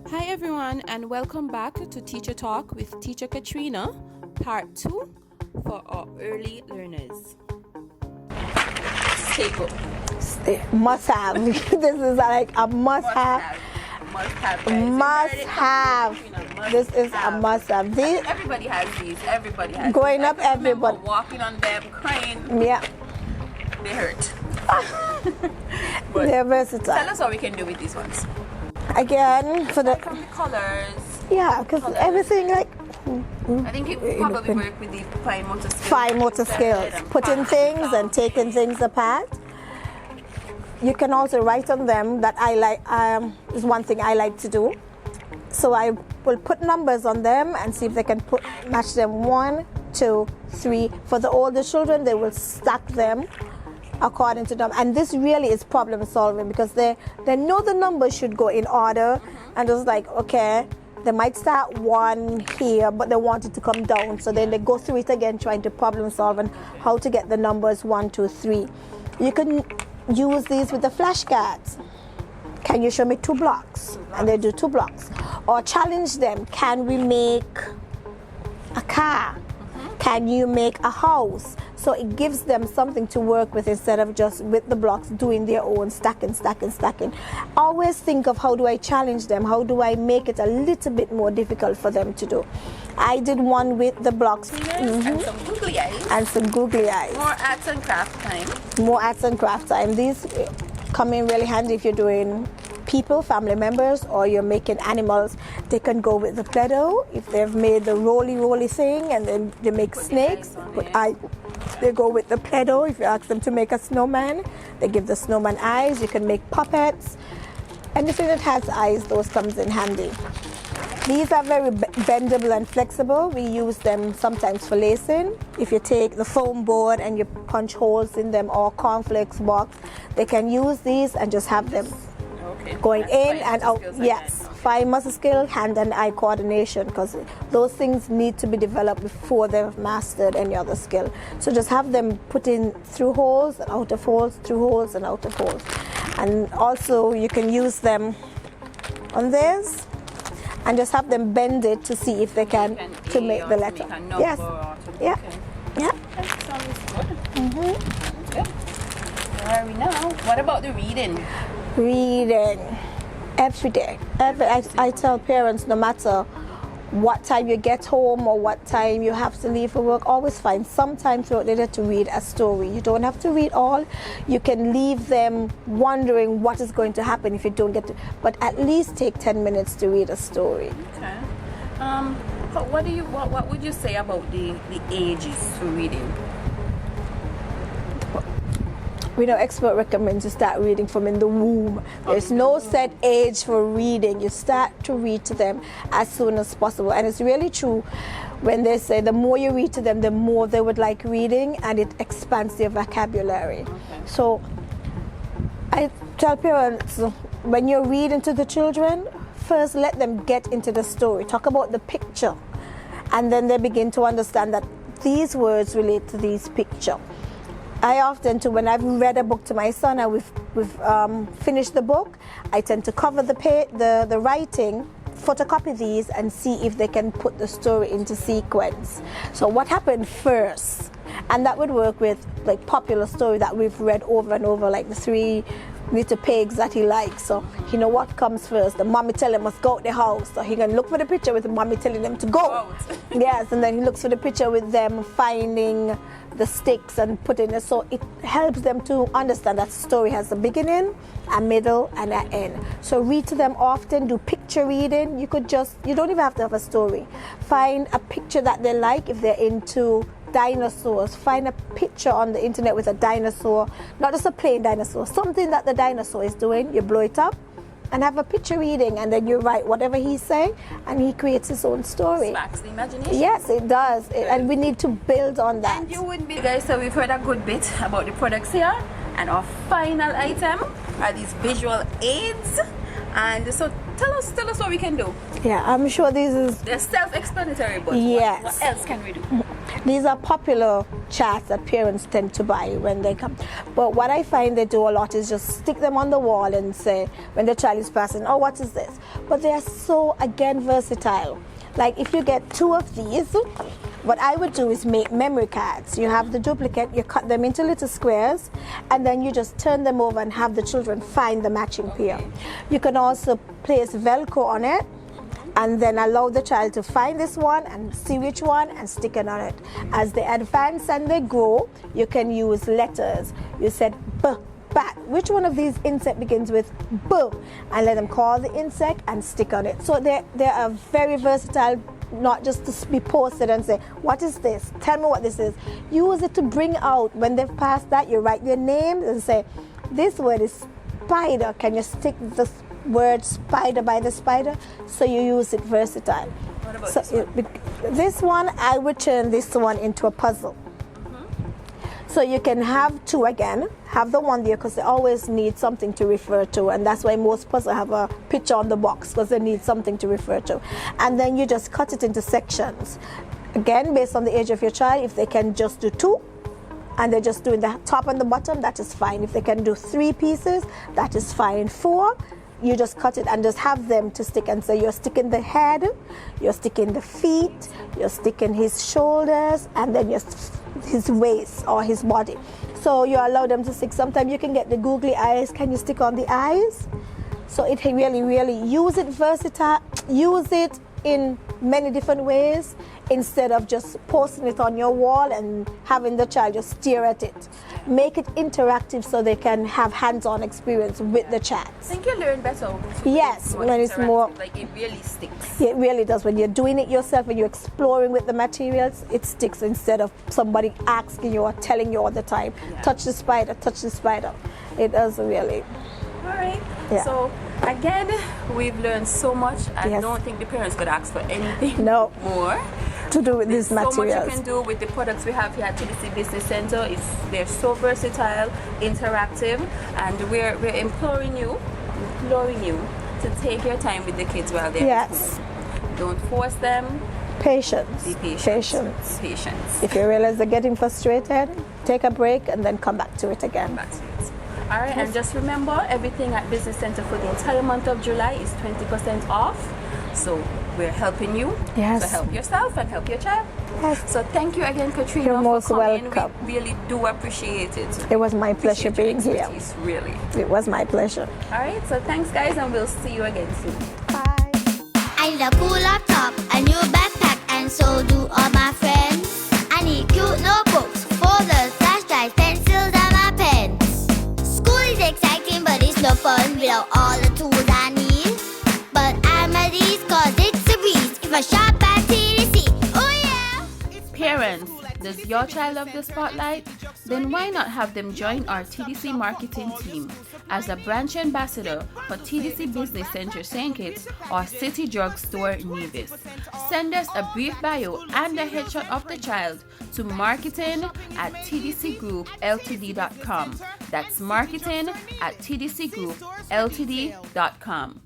Hi everyone, and welcome back to Teacher Talk with Teacher Katrina, part 2 for our early learners. Staple. Must have. This is like a must have. Must have. This is a must have. These, everybody has these. Everybody has growing these. up, everybody walking on them, crying. Yeah. They hurt. They're versatile. Tell us what we can do with these ones. Again, for the From the colors. yeah, because everything like I think it probably work with the fine motor skills. fine motor skills, putting things and taking things apart. You can also write on them. That I like is one thing I like to do. So I will put numbers on them and see if they can match them 1, 2, 3. For the older children, they will stack them according to them. And this really is problem solving because they know the numbers should go in order. And it's like, okay, they might start 1 here, but they want it to come down. So then they go through it again, trying to problem solve and how to get the numbers 1, 2, 3. You can use these with the flashcards. Can you show me 2 blocks? And they do 2 blocks. Or challenge them. Can we make a car? Can you make a house? So it gives them something to work with instead of just with the blocks doing their own stacking. Always think of how do I challenge them? How do I make it a little bit more difficult for them to do? I did one with the blocks. And some googly eyes. And some googly eyes. More arts and craft time. More arts and craft time. These come in really handy if you're doing people, family members, or you're making animals. They can go with the Play-Doh if they've made the roly thing and then they make snakes. They go with the Play-Doh. If you ask them to make a snowman, they give the snowman eyes. You can make puppets. Anything that has eyes, those comes in handy. These are very bendable and flexible. We use them sometimes for lacing. If you take the foam board and you punch holes in them or cornflakes box, they can use these and just have them going in and out. Yes, fine motor skill, hand and eye coordination, because those things need to be developed before they've mastered any other skill. So just have them put in through holes, out of holes, through holes and out of holes. And also you can use them on this and just have them bend it to see if they can to make the letter. Yes. Yeah. Yeah. That sounds good. Good. Where are we now? What about the reading? Reading every day. I tell parents, no matter what time you get home or what time you have to leave for work, always find some time throughout the day to read a story. You don't have to read all. You can leave them wondering what is going to happen if you don't get to, but at least take 10 minutes to read a story. Okay. What would you say about the ages for reading? We know expert recommends you start reading from in the womb. There's no set age for reading. You start to read to them as soon as possible. And it's really true when they say the more you read to them, the more they would like reading, and it expands their vocabulary. Okay. So I tell parents, when you're reading to the children, first let them get into the story. Talk about the picture. And then they begin to understand that these words relate to these pictures. I often, too, when I've read a book to my son and we've finished the book, I tend to cover the writing, photocopy these, and see if they can put the story into sequence. So what happened first? And that would work with like popular story that we've read over and over, like the 3 little pigs that he likes. So you know what comes first. The mommy tell him must go out the house. So he can look for the picture with the mommy telling them to go. Yes, and then he looks for the picture with them finding the sticks and putting it. So it helps them to understand that story has a beginning, a middle, and an end. So read to them often. Do picture reading. You don't even have to have a story. Find a picture that they like if they're into dinosaurs. Find a picture on the internet with a dinosaur, not just a plain dinosaur, something that the dinosaur is doing. You blow it up and have a picture reading, and then you write whatever he's saying, and he creates his own story. Sparks the imagination. Yes, it does. And we need to build on that. And you wouldn't be, guys, so we've heard a good bit about the products here, and our final item are these visual aids. And so tell us what we can do. Yeah, I'm sure these is... They're self-explanatory, but yes. what else can we do? These are popular charts that parents tend to buy when they come. But what I find they do a lot is just stick them on the wall and say, when the child is passing, oh, what is this? But they are so, again, versatile. Like if you get 2 of these, what I would do is make memory cards. You have the duplicate, you cut them into little squares, and then you just turn them over and have the children find the matching pair. You can also place Velcro on it, and then allow the child to find this one and see which one and stick it on it. As they advance and they grow, you can use letters. You said B, bat. Which one of these insect begins with B? And let them call the insect and stick on it. So they are very versatile, not just to be posted and say, what is this? Tell me what this is. Use it to bring out, when they've passed that, you write their names and say, this word is spider. Can you stick the word spider by the spider? So you use it versatile. What about so this one? This one, I would turn this one into a puzzle. So you can have 2 again, have the one there because they always need something to refer to, and that's why most puzzles have a picture on the box because they need something to refer to. And then you just cut it into sections. Again, based on the age of your child, if they can just do 2, and they're just doing the top and the bottom, that is fine. If they can do 3 pieces, that is fine. 4, you just cut it and just have them to stick, and say you're sticking the head, you're sticking the feet, you're sticking his shoulders, and then his waist or his body. So you allow them to stick. Sometimes you can get the googly eyes. Can you stick on the eyes? So it really use it versatile, use it in many different ways instead of just posting it on your wall and having the child just stare at it. Make it interactive so they can have hands-on experience with the chats. I think you learn better. Yes, when it's more, like it really sticks. It really does. When you're doing it yourself, when you're exploring with the materials, it sticks instead of somebody asking you or telling you all the time, touch the spider, touch the spider. It does really. All right. Yeah. So again, we've learned so much. I Yes. don't think the parents could ask for anything No. more. To do with these So much materials. you can do with the products we have here at TDC Business Center. They're so versatile, interactive, and we're imploring you to take your time with the kids while they're at Yes. home. Don't force them. Patience. Be patient. Patience. Patience. If you realize they're getting frustrated, take a break and then come back to it again. That's it. All right, and just remember, everything at Business Center for the entire month of July is 20% off. So we're helping you. Yes. So help yourself and help your child. Yes. So thank you again, Katrina, You're most for coming. welcome. We really do appreciate it. It was my pleasure Appreciate your being here. expertise, really. It was my pleasure. All right, so thanks, guys, and we'll see you again soon. Bye. I need a cool laptop, a new backpack, and so do all my friends. I need cute notebooks, folders, flash drives, pencils, and my pens. School is exciting, but it's no fun without all the tools I need. But I'm at ease, cause it's a breeze if I shop at TDC. Oh yeah! Parents, does your child love the spotlight? Then why not have them join our TDC marketing team as a branch ambassador for TDC Business Center St. Kitts or City Drugstore Nevis. Send us a brief bio and a headshot of the child to marketing@tdcgroupltd.com. That's marketing@tdcgroupltd.com.